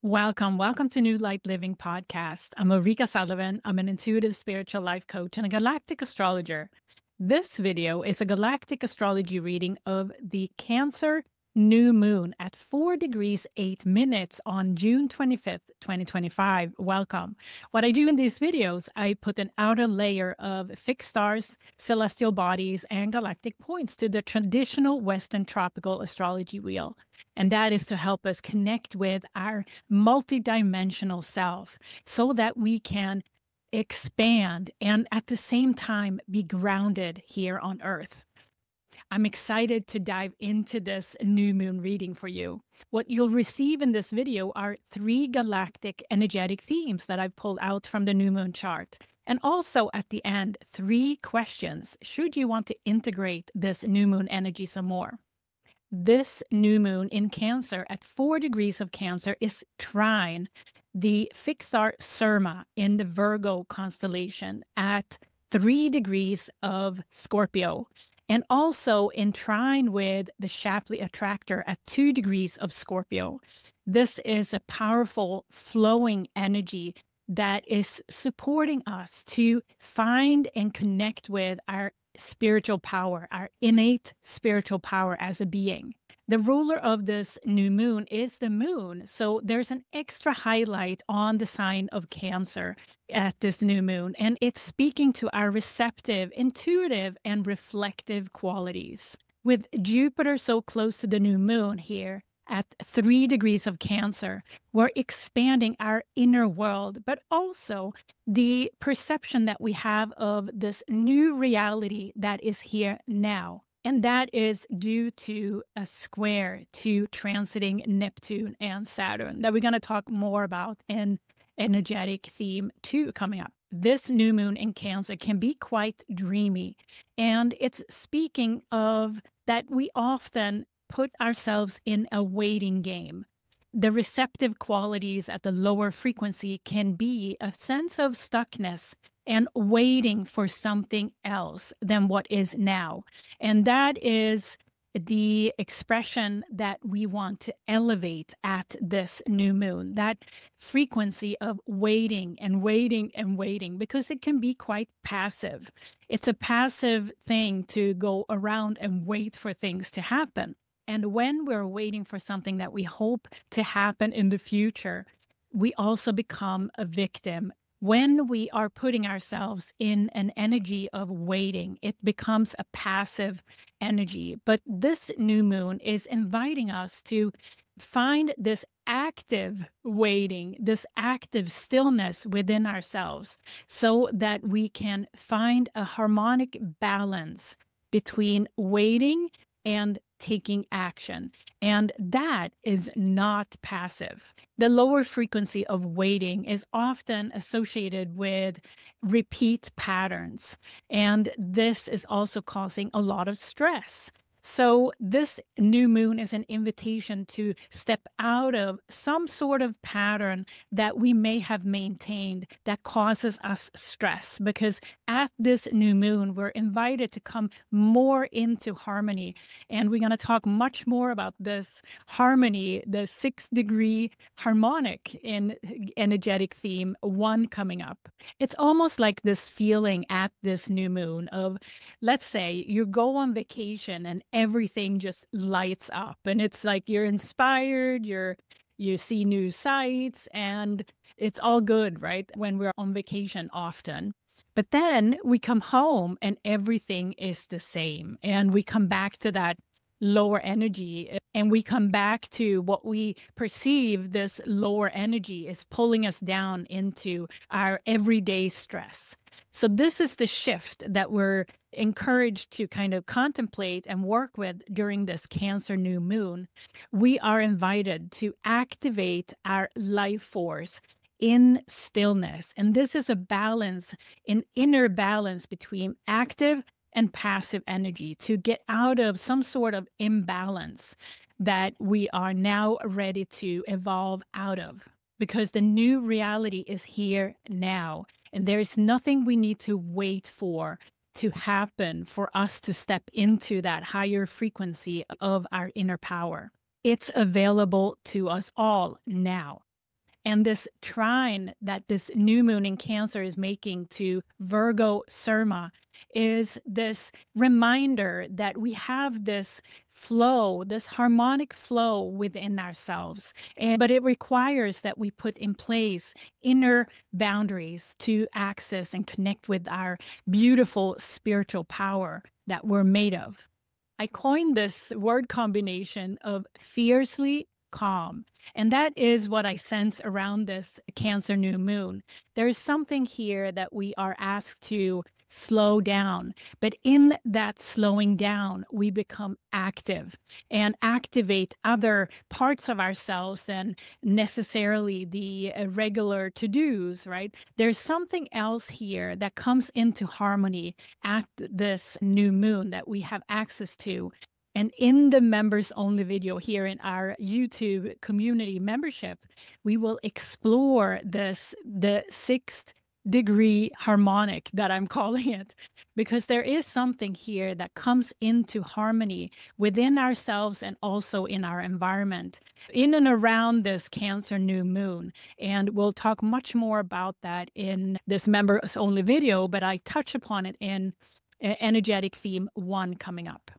Welcome to New Light Living Podcast. I'm Ulrika Sullivan. I'm an intuitive spiritual life coach and a galactic astrologer. This video is a galactic astrology reading of the Cancer new moon at 4 degrees 8 minutes on June 25th, 2025. Welcome. What I do in these videos, I put an outer layer of fixed stars, celestial bodies, and galactic points to the traditional Western tropical astrology wheel. And that is to help us connect with our multidimensional self so that we can expand and at the same time be grounded here on Earth. I'm excited to dive into this new moon reading for you. What you'll receive in this video are 3 galactic energetic themes that I've pulled out from the new moon chart. And also at the end, 3 questions should you want to integrate this new moon energy some more. This new moon in Cancer at 4 degrees of Cancer is trine the fixed star Syrma in the Virgo constellation at 3 degrees of Scorpio, and also in trine with the Shapley Attractor at 2 degrees of Scorpio. This is a powerful flowing energy that is supporting us to find and connect with our spiritual power, our innate spiritual power as a being. The ruler of this new moon is the moon, so there's an extra highlight on the sign of Cancer at this new moon, and it's speaking to our receptive, intuitive, and reflective qualities. With Jupiter so close to the new moon here, at 3 degrees of Cancer, we're expanding our inner world, but also the perception that we have of this new reality that is here now. And that is due to a square to transiting Neptune and Saturn that we're going to talk more about in energetic theme 2 coming up. This new moon in Cancer can be quite dreamy, and it's speaking of that we often put ourselves in a waiting game. The receptive qualities at the lower frequency can be a sense of stuckness and waiting for something else than what is now. And that is the expression that we want to elevate at this new moon, that frequency of waiting and waiting and waiting, because it can be quite passive. It's a passive thing to go around and wait for things to happen. And when we're waiting for something that we hope to happen in the future, we also become a victim. When we are putting ourselves in an energy of waiting, it becomes a passive energy. But this new moon is inviting us to find this active waiting, this active stillness within ourselves, so that we can find a harmonic balance between waiting and taking action. And that is not passive. The lower frequency of waiting is often associated with repeat patterns. And this is also causing a lot of stress. So this new moon is an invitation to step out of some sort of pattern that we may have maintained that causes us stress, because at this new moon, we're invited to come more into harmony. And we're going to talk much more about this harmony, the 6-degree harmonic in energetic theme 1 coming up. It's almost like this feeling at this new moon of, let's say you go on vacation and everything just lights up, and it's like you're inspired, you see new sights, and it's all good, right? When we're on vacation often. But then we come home and everything is the same, and we come back to that lower energy, and we come back to what we perceive this lower energy is pulling us down into our everyday stress. So this is the shift that we're encouraged to kind of contemplate and work with during this Cancer new moon. We are invited to activate our life force in stillness. And this is a balance, an inner balance between active and passive energy, to get out of some sort of imbalance that we are now ready to evolve out of, because the new reality is here now, and there's nothing we need to wait for to happen for us to step into that higher frequency of our inner power. It's available to us all now. And this trine that this new moon in Cancer is making to Virgo-Syrma is this reminder that we have this flow, this harmonic flow within ourselves. But it requires that we put in place inner boundaries to access and connect with our beautiful spiritual power that we're made of. I coined this word combination of fiercely calm. And that is what I sense around this Cancer new moon. There is something here that we are asked to slow down. But in that slowing down, we become active and activate other parts of ourselves than necessarily the regular to-dos, right? There's something else here that comes into harmony at this new moon that we have access to. And in the members only video here in our YouTube community membership, we will explore this, the 6th degree harmonic that I'm calling it, because there is something here that comes into harmony within ourselves and also in our environment in and around this Cancer new moon. And we'll talk much more about that in this members only video, but I touch upon it in energetic theme 1 coming up.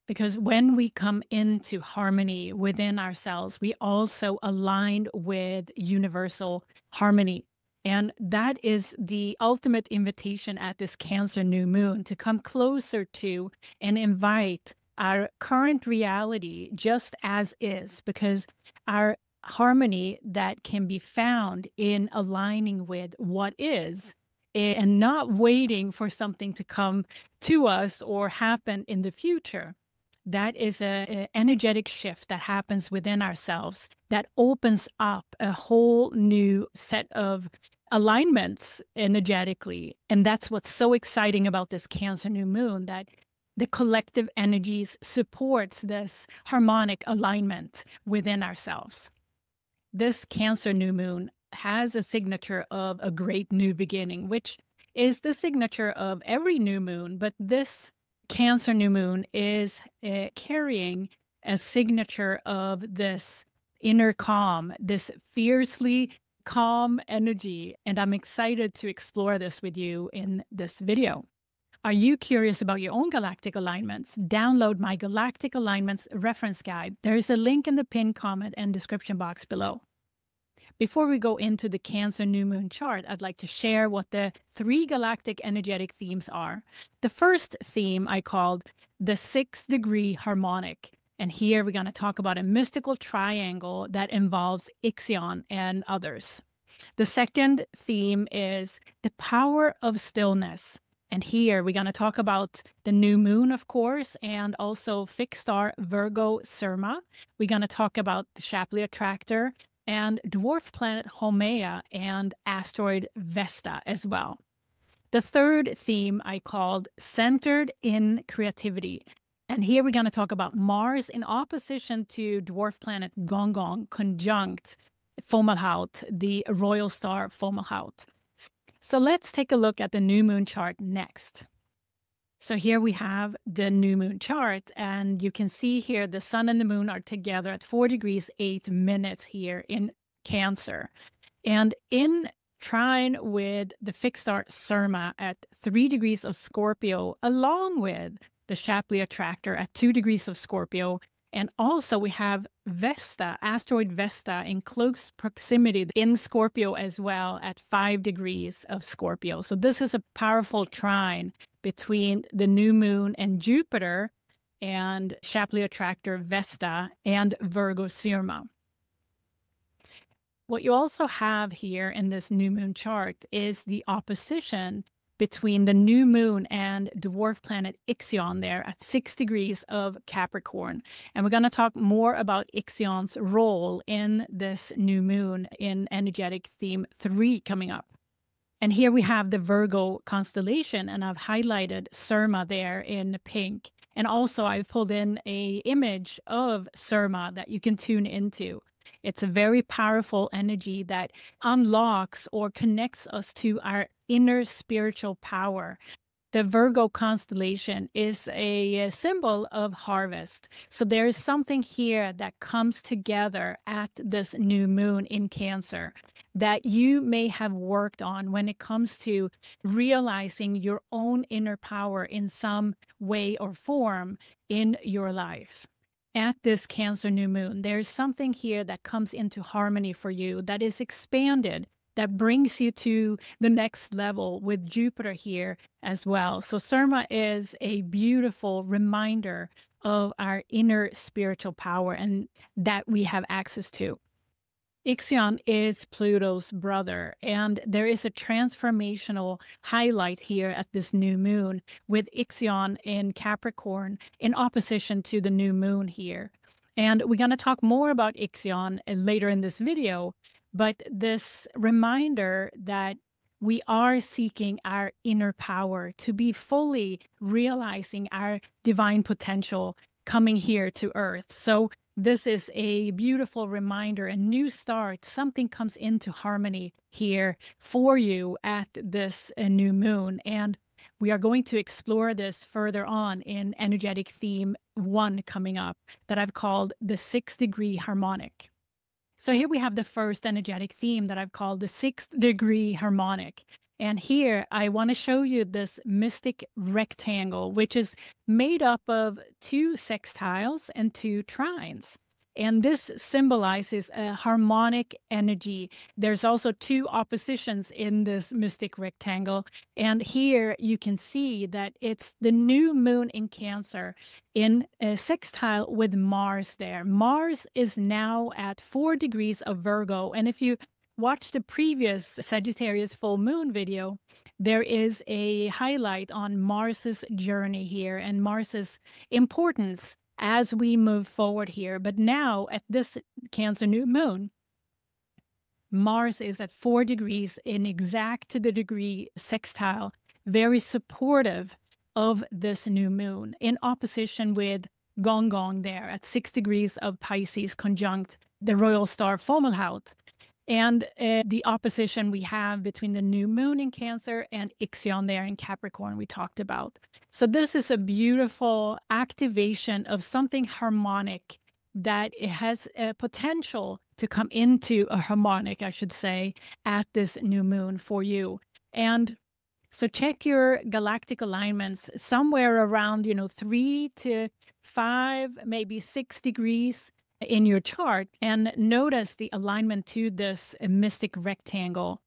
Because when we come into harmony within ourselves, we also align with universal harmony. And that is the ultimate invitation at this Cancer new moon, to come closer to and invite our current reality just as is, because our harmony that can be found in aligning with what is and not waiting for something to come to us or happen in the future. That is an energetic shift that happens within ourselves that opens up a whole new set of alignments energetically. And that's what's so exciting about this Cancer new moon, that the collective energies supports this harmonic alignment within ourselves. This Cancer new moon has a signature of a great new beginning, which is the signature of every new moon, but this Cancer new moon is carrying a signature of this inner calm, this fiercely calm energy. And I'm excited to explore this with you in this video. Are you curious about your own galactic alignments? Download my Galactic Alignments Reference Guide. There is a link in the pinned comment and description box below. Before we go into the Cancer new moon chart, I'd like to share what the 3 galactic energetic themes are. The first theme I called the 6th degree harmonic. And here we're going to talk about a mystical triangle that involves Ixion and others. The second theme is the power of stillness. And here we're going to talk about the new moon, of course, and also fixed star Virgo-Syrma. We're going to talk about the Shapley Attractor and dwarf planet Haumea and asteroid Vesta as well. The third theme I called centered in creativity. And here we're going to talk about Mars in opposition to dwarf planet Gonggong conjunct Fomalhaut, the royal star Fomalhaut. So let's take a look at the new moon chart next. So here we have the new moon chart, and you can see here the sun and the moon are together at 4 degrees 8 minutes here in Cancer. And in trine with the fixed star Syrma at 3 degrees of Scorpio, along with the Shapley Attractor at 2 degrees of Scorpio. And also we have Vesta, asteroid Vesta, in close proximity in Scorpio as well at 5 degrees of Scorpio. So this is a powerful trine between the new moon and Jupiter and Shapley Attractor Vesta and Virgo-Syrma. What you also have here in this new moon chart is the opposition between the new moon and dwarf planet Ixion there at 6 degrees of Capricorn. And we're going to talk more about Ixion's role in this new moon in energetic theme 3 coming up. And here we have the Virgo constellation, and I've highlighted Syrma there in pink. And also I've pulled in an image of Syrma that you can tune into. It's a very powerful energy that unlocks or connects us to our inner spiritual power. The Virgo constellation is a symbol of harvest. So there is something here that comes together at this new moon in Cancer that you may have worked on when it comes to realizing your own inner power in some way or form in your life. At this Cancer new moon, there's something here that comes into harmony for you that is expanded, that brings you to the next level with Jupiter here as well. So Syrma is a beautiful reminder of our inner spiritual power and that we have access to. Ixion is Pluto's brother, and there is a transformational highlight here at this new moon with Ixion in Capricorn in opposition to the new moon here. And we're going to talk more about Ixion later in this video, but this reminder that we are seeking our inner power to be fully realizing our divine potential coming here to Earth. So this is a beautiful reminder, a new start. Something comes into harmony here for you at this new moon. And we are going to explore this further on in energetic theme 1 coming up that I've called the 6-degree harmonic. So here we have the first energetic theme that I've called the 6th-degree harmonic. And here I want to show you this mystic rectangle, which is made up of 2 sextiles and 2 trines. And this symbolizes a harmonic energy. There's also 2 oppositions in this mystic rectangle. And here you can see that it's the new moon in Cancer in a sextile with Mars there. Mars is now at 4 degrees of Virgo. And if you watch the previous Sagittarius full moon video, there is a highlight on Mars's journey here and Mars's importance as we move forward here. But now at this Cancer new moon, Mars is at 4 degrees in exact to the degree sextile, very supportive of this new moon, in opposition with Gonggong there at 6 degrees of Pisces conjunct the royal star Fomalhaut. And the opposition we have between the new moon in Cancer and Ixion there in Capricorn we talked about. So this is a beautiful activation of something harmonic that it has a potential to come into a harmonic, I should say, at this new moon for you. And so check your galactic alignments somewhere around, 3 to 5, maybe 6 degrees in your chart, and notice the alignment to this mystic rectangle,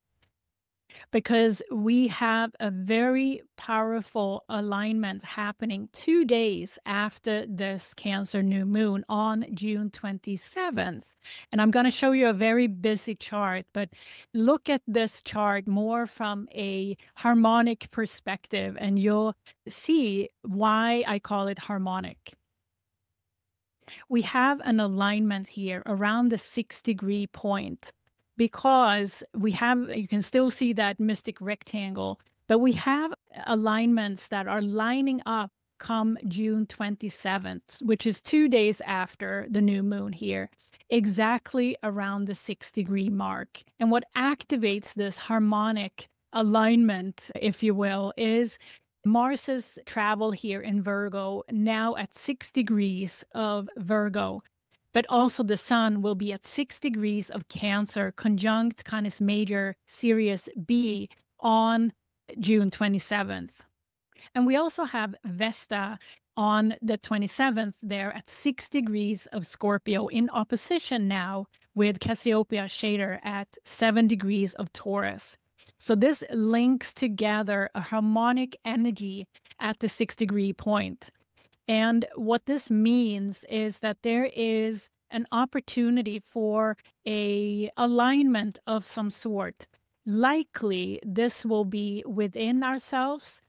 because we have a very powerful alignment happening 2 days after this Cancer new moon on June 27th. And I'm going to show you a very busy chart, but look at this chart more from a harmonic perspective, and you'll see why I call it harmonic. We have an alignment here around the 6-degree point because we have, you can still see that mystic rectangle, but we have alignments that are lining up come June 27th, which is 2 days after the new moon here, exactly around the 6-degree mark. And what activates this harmonic alignment, if you will, is Mars's travel here in Virgo, now at 6 degrees of Virgo, but also the sun will be at 6 degrees of Cancer, conjunct Canis Major Sirius B on June 27th. And we also have Vesta on the 27th there at 6 degrees of Scorpio, in opposition now with Cassiopeia Shader at 7 degrees of Taurus. So this links together a harmonic energy at the 6-degree point. And what this means is that there is an opportunity for a alignment of some sort. Likely, this will be within ourselves.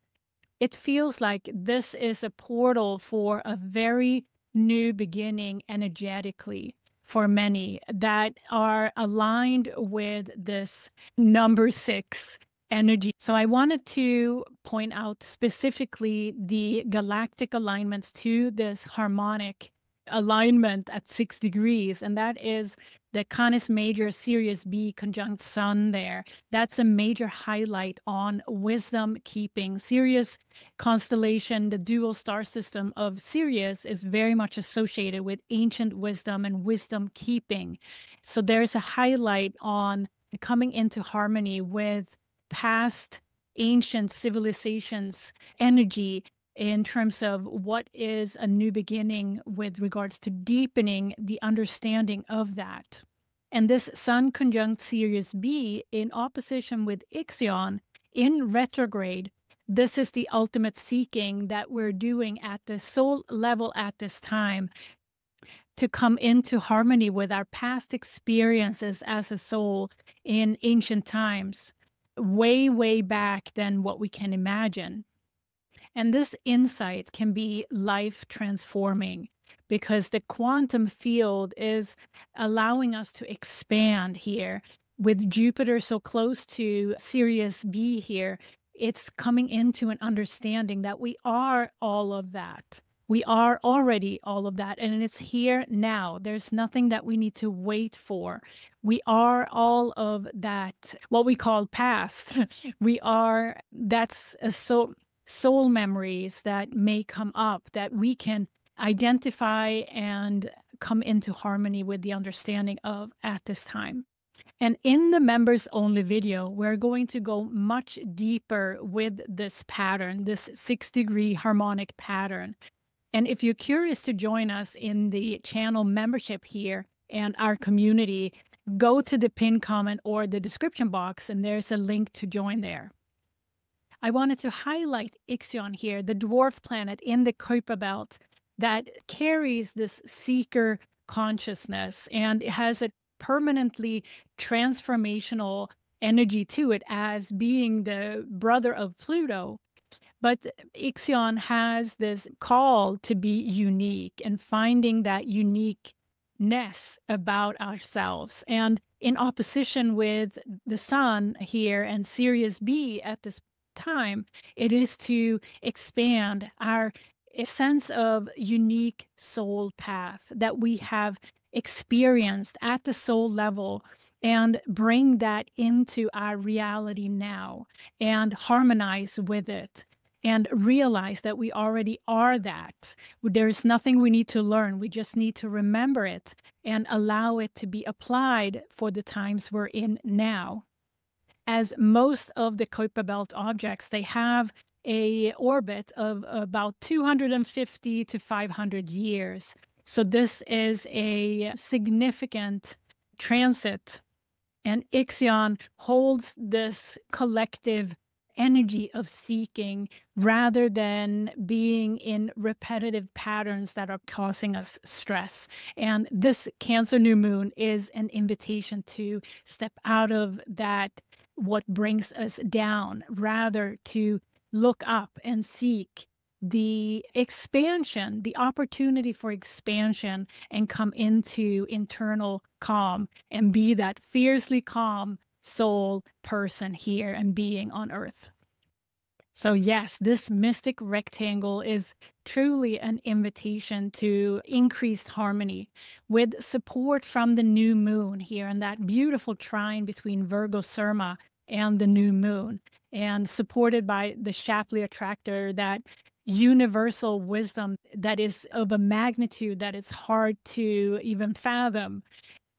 It feels like this is a portal for a very new beginning energetically for many that are aligned with this number 6 energy. So I wanted to point out specifically the galactic alignments to this harmonic alignment at 6 degrees, and that is the Canis Major Sirius B conjunct Sun there. That's a major highlight on wisdom keeping. Sirius constellation, the dual star system of Sirius, is very much associated with ancient wisdom and wisdom keeping. So there's a highlight on coming into harmony with past ancient civilizations energy in terms of what is a new beginning with regards to deepening the understanding of that. And this Sun conjunct Sirius B in opposition with Ixion in retrograde, this is the ultimate seeking that we're doing at the soul level at this time to come into harmony with our past experiences as a soul in ancient times, way, way back than what we can imagine. And this insight can be life transforming because the quantum field is allowing us to expand here. With Jupiter so close to Sirius B here, it's coming into an understanding that we are all of that. We are already all of that, and it's here now. There's nothing that we need to wait for. We are all of that, what we call past. That's a soul memories that may come up that we can identify and come into harmony with the understanding of at this time. And in the members only video, we're going to go much deeper with this pattern, this 6-degree harmonic pattern. And if you're curious to join us in the channel membership here and our community, go to the pinned comment or the description box, and there's a link to join there. I wanted to highlight Ixion here, the dwarf planet in the Kuiper belt that carries this seeker consciousness, and it has a permanently transformational energy to it as being the brother of Pluto. But Ixion has this call to be unique and finding that uniqueness about ourselves. And in opposition with the Sun here and Sirius B at this time, it is to expand our sense of unique soul path that we have experienced at the soul level and bring that into our reality now and harmonize with it and realize that we already are that. There's nothing we need to learn. We just need to remember it and allow it to be applied for the times we're in now. As most of the Kuiper belt objects, they have a orbit of about 250 to 500 years. So this is a significant transit, and Ixion holds this collective energy of seeking rather than being in repetitive patterns that are causing us stress. And this Cancer new moon is an invitation to step out of that, what brings us down, rather to look up and seek the expansion, the opportunity for expansion, and come into internal calm and be that fiercely calm soul person here and being on Earth. So yes, this mystic rectangle is truly an invitation to increased harmony with support from the new moon here and that beautiful trine between Virgo-Syrma and the new moon, and supported by the Shapley Attractor, that universal wisdom that is of a magnitude that is hard to even fathom.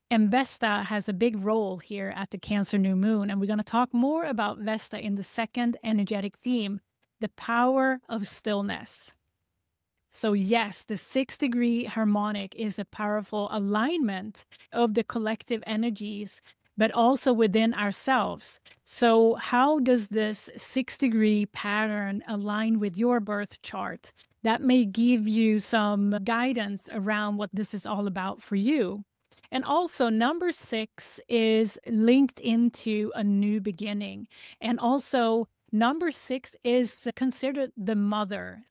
And Vesta has a big role here at the Cancer new moon. And we're going to talk more about Vesta in the second energetic theme, the power of stillness. So yes, the 6-degree harmonic is a powerful alignment of the collective energies, but also within ourselves. So how does this 6-degree pattern align with your birth chart? That may give you some guidance around what this is all about for you. And also, number 6 is linked into a new beginning. And also, number 6 is considered the mother.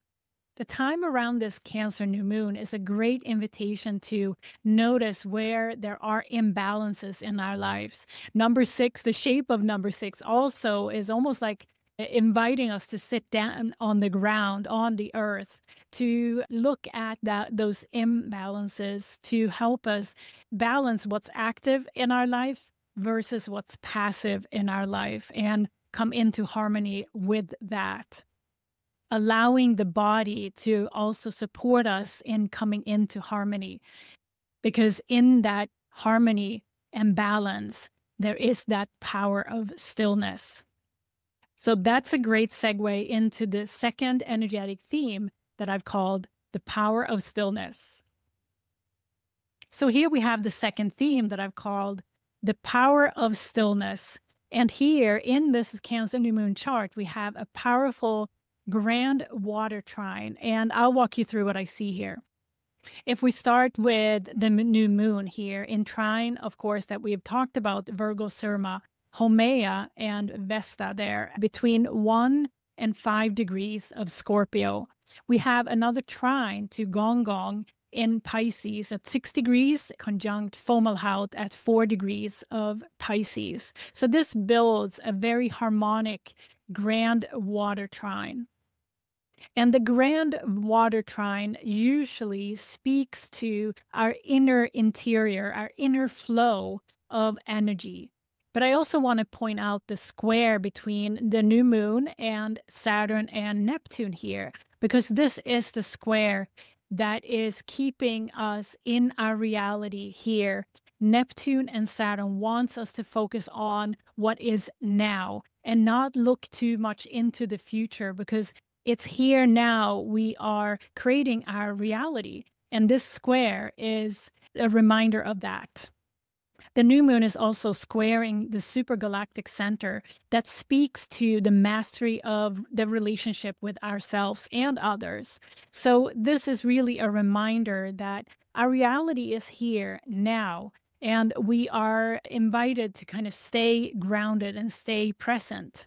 The time around this Cancer new moon is a great invitation to notice where there are imbalances in our lives. Number 6, the shape of number 6 also is almost like inviting us to sit down on the ground, on the earth, to look at those imbalances, to help us balance what's active in our life versus what's passive in our life, and come into harmony with that. Allowing the body to also support us in coming into harmony, because in that harmony and balance, there is that power of stillness. So that's a great segue into the second energetic theme that I've called the power of stillness. So here we have the second theme that I've called the power of stillness. And here in this Cancer New Moon chart, we have a powerful grand water trine. And I'll walk you through what I see here. If we start with the new moon here in trine, of course, that we've talked about, Virgo-Syrma, Haumea and Vesta there, between 1 and 5 degrees of Scorpio. We have another trine to Gonggong in Pisces at 6 degrees, conjunct Fomalhaut at 4 degrees of Pisces. So this builds a very harmonic grand water trine. And the grand water trine usually speaks to our inner interior, our inner flow of energy. But I also want to point out the square between the new moon and Saturn and Neptune here, because this is the square that is keeping us in our reality here. Neptune and Saturn wants us to focus on what is now and not look too much into the future, because it's here now we are creating our reality. And this square is a reminder of that. The new moon is also squaring the supergalactic center that speaks to the mastery of the relationship with ourselves and others. So this is really a reminder that our reality is here now, and we are invited to kind of stay grounded and stay present.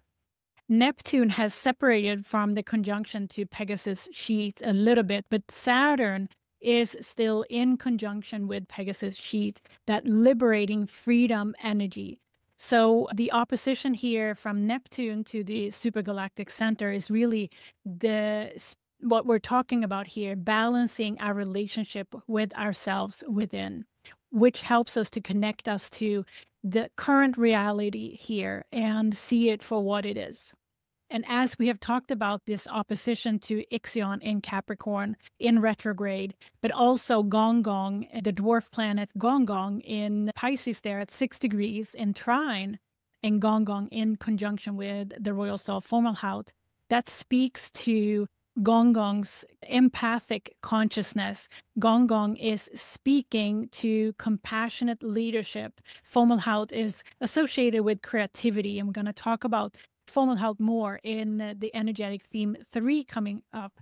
Neptune has separated from the conjunction to Pegasus sheath a little bit, but Saturn is still in conjunction with Pegasus sheath, that liberating freedom energy. So the opposition here from Neptune to the supergalactic center is really what we're talking about here, balancing our relationship with ourselves within, which helps us to connect us to the current reality here and see it for what it is. And as we have talked about this opposition to Ixion in Capricorn in retrograde, but also Gonggong, the dwarf planet Gonggong in Pisces there at 6 degrees in trine, and Gonggong in conjunction with the royal soul Fomalhaut, that speaks to Gonggong's empathic consciousness. Gonggong is speaking to compassionate leadership. Fomalhaut is associated with creativity. And we're going to talk about Fomalhaut more in the energetic theme 3 coming up.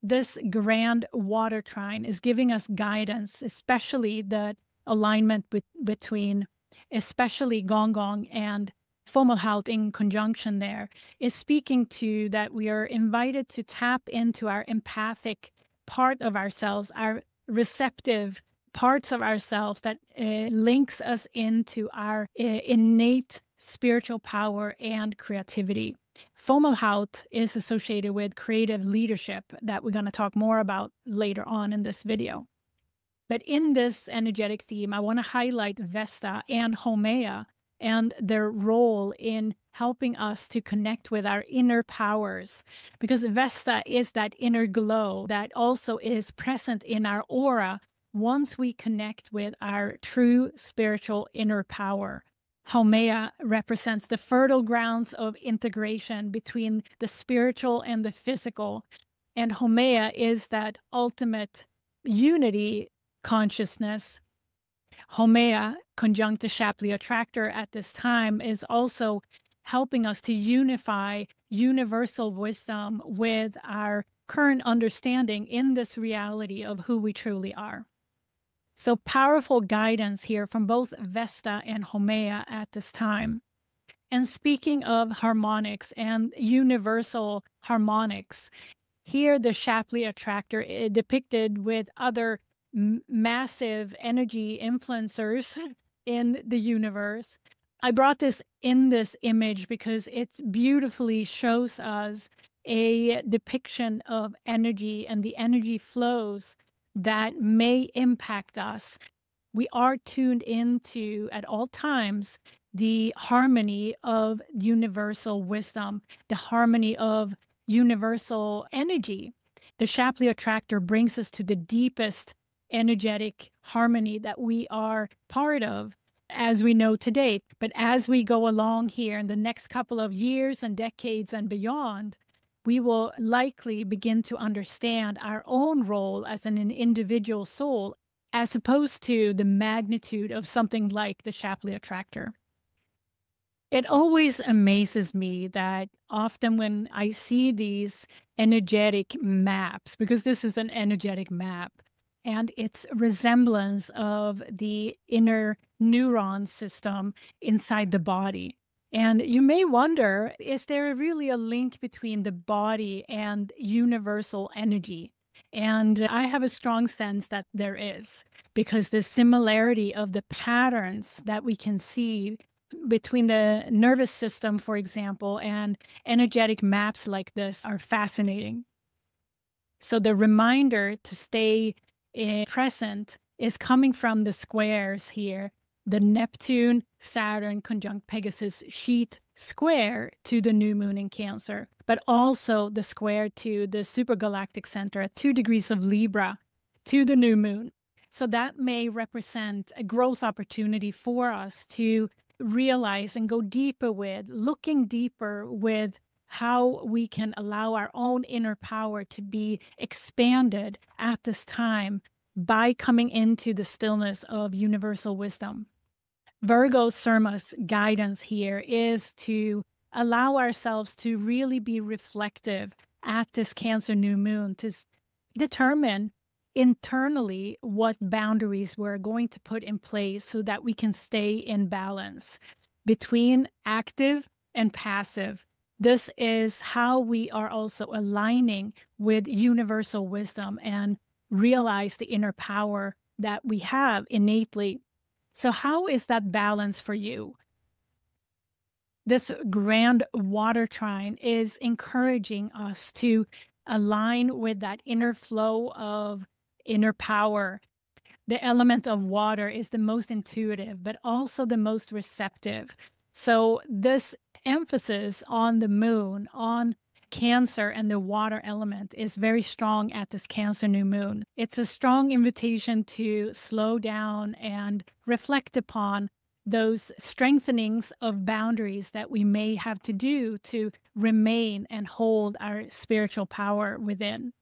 This grand water trine is giving us guidance, especially the alignment between especially Gonggong and Fomalhaut in conjunction there is speaking to that we are invited to tap into our empathic part of ourselves, our receptive parts of ourselves that links us into our innate spiritual power and creativity. Fomalhaut is associated with creative leadership that we're going to talk more about later on in this video. But in this energetic theme, I want to highlight Vesta and Homea and their role in helping us to connect with our inner powers, because Vesta is that inner glow that also is present in our aura once we connect with our true spiritual inner power. Haumea represents the fertile grounds of integration between the spiritual and the physical. And Haumea is that ultimate unity consciousness. Haumea, conjunct the Shapley Attractor at this time, is also helping us to unify universal wisdom with our current understanding in this reality of who we truly are. So powerful guidance here from both Vesta and Haumea at this time. And speaking of harmonics and universal harmonics, here the Shapley Attractor is depicted with other massive energy influencers in the universe, I brought this in this image because it beautifully shows us a depiction of energy and the energy flows that may impact us. We are tuned into at all times the harmony of universal wisdom, the harmony of universal energy. The Shapley Attractor brings us to the deepest energetic harmony that we are part of, as we know today. But as we go along here in the next couple of years and decades and beyond, we will likely begin to understand our own role as an individual soul, as opposed to the magnitude of something like the Shapley Attractor. It always amazes me that often when I see these energetic maps, because this is an energetic map, and its resemblance of the inner neuron system inside the body. And you may wonder, is there really a link between the body and universal energy? And I have a strong sense that there is, because the similarity of the patterns that we can see between the nervous system, for example, and energetic maps like this are fascinating. So the reminder to stay present is coming from the squares here, the Neptune, Saturn conjunct Pegasus sheet square to the new moon in Cancer, but also the square to the supergalactic center at 2 degrees of Libra to the new moon. So that may represent a growth opportunity for us to realize and go deeper with, looking deeper with how we can allow our own inner power to be expanded at this time by coming into the stillness of universal wisdom. Virgo-Syrma's guidance here is to allow ourselves to really be reflective at this Cancer new moon, to determine internally what boundaries we're going to put in place so that we can stay in balance between active and passive. This is how we are also aligning with universal wisdom and realize the inner power that we have innately. So how is that balance for you? This grand water trine is encouraging us to align with that inner flow of inner power. The element of water is the most intuitive, but also the most receptive. So this emphasis on the moon, on Cancer and the water element is very strong at this Cancer new moon. It's a strong invitation to slow down and reflect upon those strengthenings of boundaries that we may have to do to remain and hold our spiritual power within.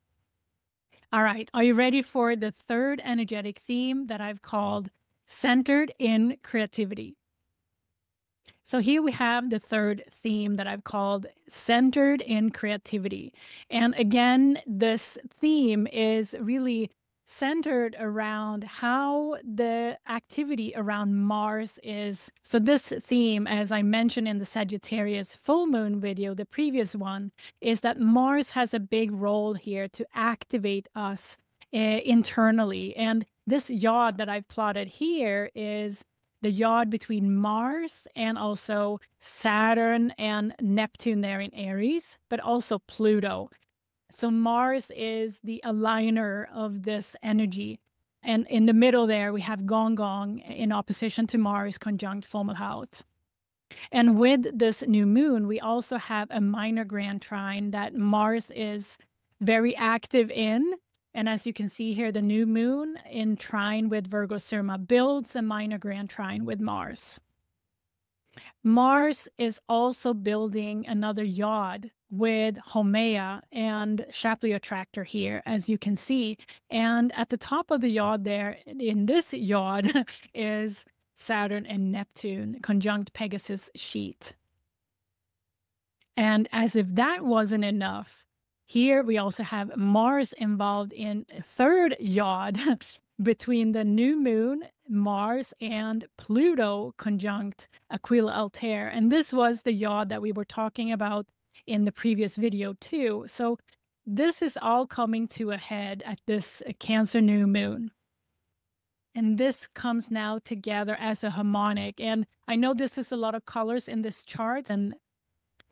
All right, are you ready for the third energetic theme that I've called Centered in Creativity? So here we have the third theme that I've called Centered in Creativity. And again, this theme is really centered around how the activity around Mars is. So this theme, as I mentioned in the Sagittarius full moon video, the previous one, is that Mars has a big role here to activate us internally. And this yod that I've plotted here is the yod between Mars and also Saturn and Neptune there in Aries, but also Pluto. So Mars is the aligner of this energy. And in the middle there, we have Gonggong in opposition to Mars conjunct Fomalhaut. And with this new moon, we also have a minor grand trine that Mars is very active in. And as you can see here, the new moon in trine with Virgo-Syrma builds a minor grand trine with Mars. Mars is also building another yod with Haumea and Shapley Attractor here, as you can see. And at the top of the yod there, in this yod, is Saturn and Neptune conjunct Pegasus sheet. And as if that wasn't enough, here we also have Mars involved in a third yod between the new moon, Mars, and Pluto conjunct Aquila Altair. And this was the yod that we were talking about in the previous video too. So this is all coming to a head at this Cancer new moon. And this comes now together as a harmonic. And I know this is a lot of colors in this chart. And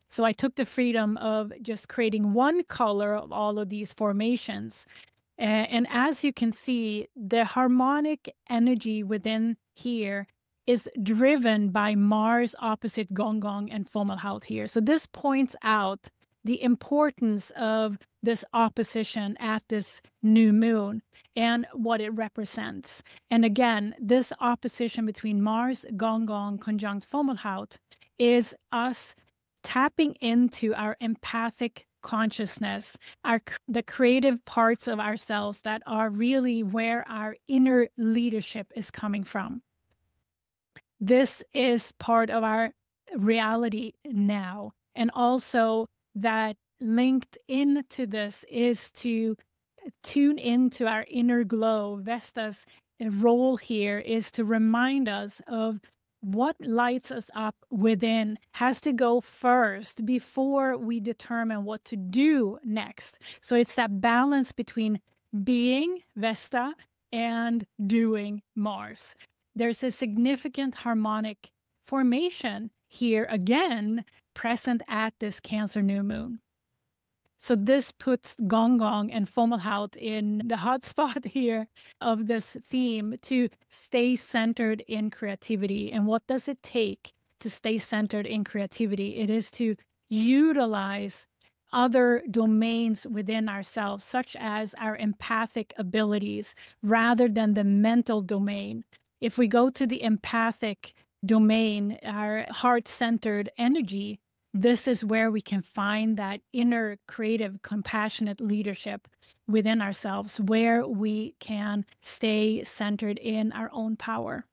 so I took the freedom of just creating one color of all of these formations. And as you can see, the harmonic energy within here is driven by Mars opposite Gonggong and Fomalhaut here. So this points out the importance of this opposition at this new moon and what it represents. And again, this opposition between Mars, Gonggong, conjunct Fomalhaut is us tapping into our empathic consciousness, the creative parts of ourselves that are really where our inner leadership is coming from. This is part of our reality now. And also that linked into this is to tune into our inner glow. Vesta's role here is to remind us of what lights us up within has to go first before we determine what to do next. So it's that balance between being Vesta and doing Mars. There's a significant harmonic formation here again present at this Cancer new moon. So this puts Gonggong and Fomalhaut in the hotspot here of this theme to stay centered in creativity. And what does it take to stay centered in creativity? It is to utilize other domains within ourselves, such as our empathic abilities, rather than the mental domain. If we go to the empathic domain, our heart-centered energy, this is where we can find that inner creative, compassionate leadership within ourselves, where we can stay centered in our own power.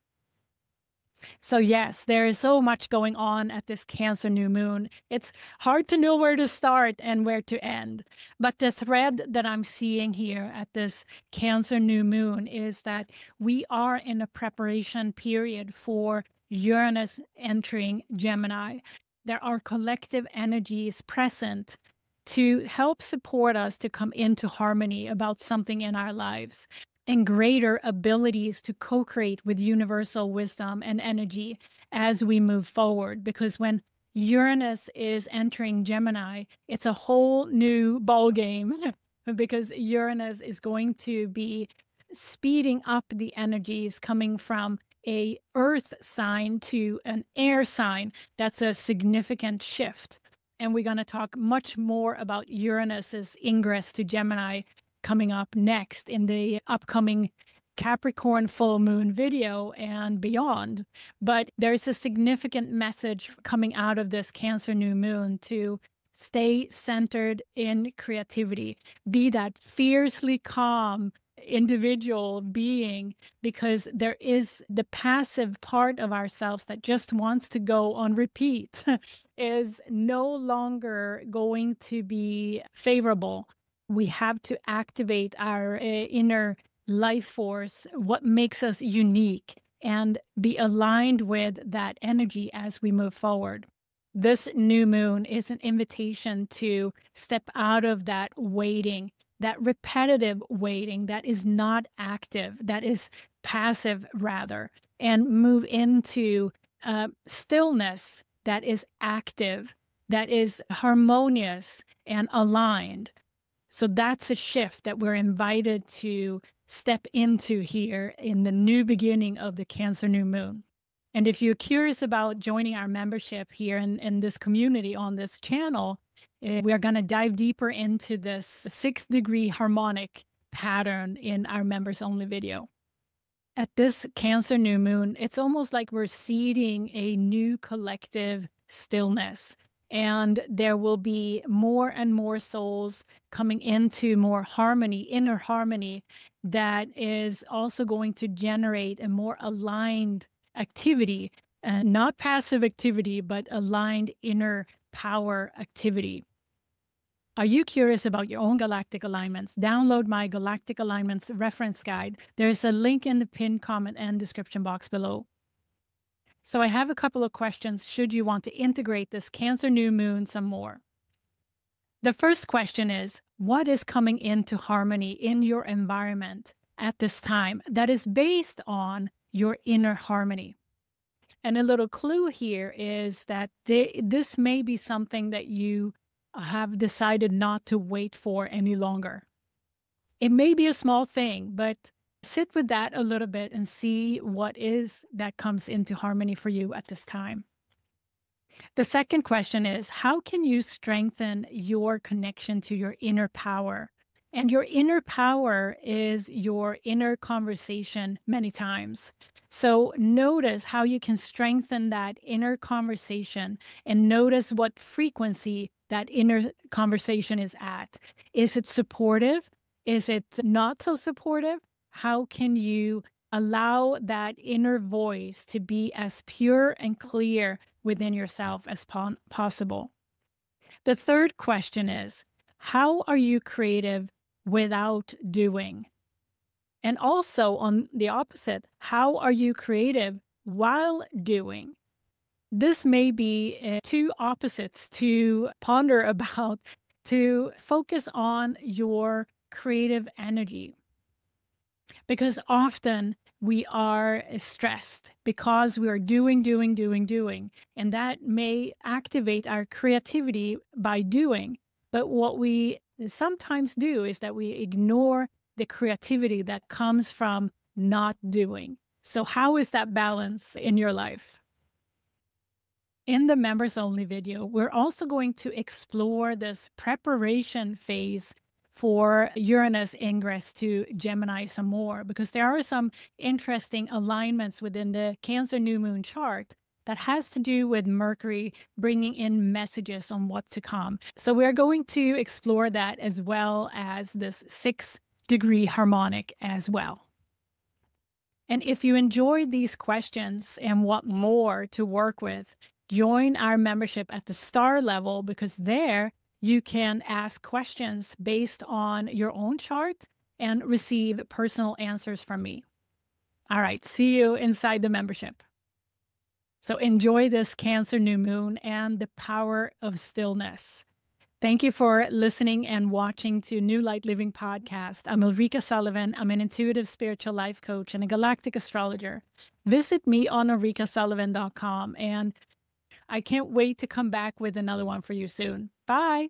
So yes, there is so much going on at this Cancer new moon. It's hard to know where to start and where to end. But the thread that I'm seeing here at this Cancer new moon is that we are in a preparation period for Uranus entering Gemini. There are collective energies present to help support us to come into harmony about something in our lives, and greater abilities to co-create with universal wisdom and energy as we move forward. Because when Uranus is entering Gemini, it's a whole new ball game because Uranus is going to be speeding up the energies coming from a earth sign to an air sign. That's a significant shift. And we're going to talk much more about Uranus's ingress to Gemini coming up next in the upcoming Capricorn full moon video and beyond. But there's a significant message coming out of this Cancer new moon to stay centered in creativity, be that fiercely calm individual being, because there is the passive part of ourselves that just wants to go on repeat is no longer going to be favorable. We have to activate our inner life force, what makes us unique, and be aligned with that energy as we move forward. This new moon is an invitation to step out of that waiting, that repetitive waiting that is not active, that is passive rather, and move into stillness that is active, that is harmonious and aligned. So that's a shift that we're invited to step into here in the new beginning of the Cancer new moon. And if you're curious about joining our membership here in this community on this channel, we are going to dive deeper into this 6-degree harmonic pattern in our members only video. At this Cancer new moon, it's almost like we're seeding a new collective stillness. And there will be more and more souls coming into more harmony, inner harmony, that is also going to generate a more aligned activity, not passive activity, but aligned inner power activity. Are you curious about your own galactic alignments? Download my Galactic Alignments reference guide. There's a link in the pinned comment and description box below. So I have a couple of questions should you want to integrate this Cancer new moon some more. The first question is, what is coming into harmony in your environment at this time that is based on your inner harmony. And a little clue here is that this may be something that you have decided not to wait for any longer. It may be a small thing, but sit with that a little bit and see what is that comes into harmony for you at this time. The second question is, how can you strengthen your connection to your inner power? And your inner power is your inner conversation many times. So notice how you can strengthen that inner conversation and notice what frequency that inner conversation is at. Is it supportive? Is it not so supportive? How can you allow that inner voice to be as pure and clear within yourself as possible? The third question is, how are you creative without doing? And also on the opposite, how are you creative while doing? This may be two opposites to ponder about, to focus on your creative energy. Because often we are stressed because we are doing. And that may activate our creativity by doing. But what we sometimes do is that we ignore the creativity that comes from not doing. So how is that balance in your life? In the members only video, we're also going to explore this preparation phase for Uranus ingress to Gemini some more, because there are some interesting alignments within the Cancer new moon chart that has to do with Mercury bringing in messages on what to come. So we're going to explore that as well as this 6-degree harmonic as well. And if you enjoyed these questions and want more to work with, join our membership at the star level, because there you can ask questions based on your own chart and receive personal answers from me. All right, see you inside the membership. So enjoy this Cancer new moon and the power of stillness. Thank you for listening and watching to New Light Living Podcast. I'm Ulrika Sullivan. I'm an intuitive spiritual life coach and a galactic astrologer. Visit me on ulrikasullivan.com, and I can't wait to come back with another one for you soon. Bye.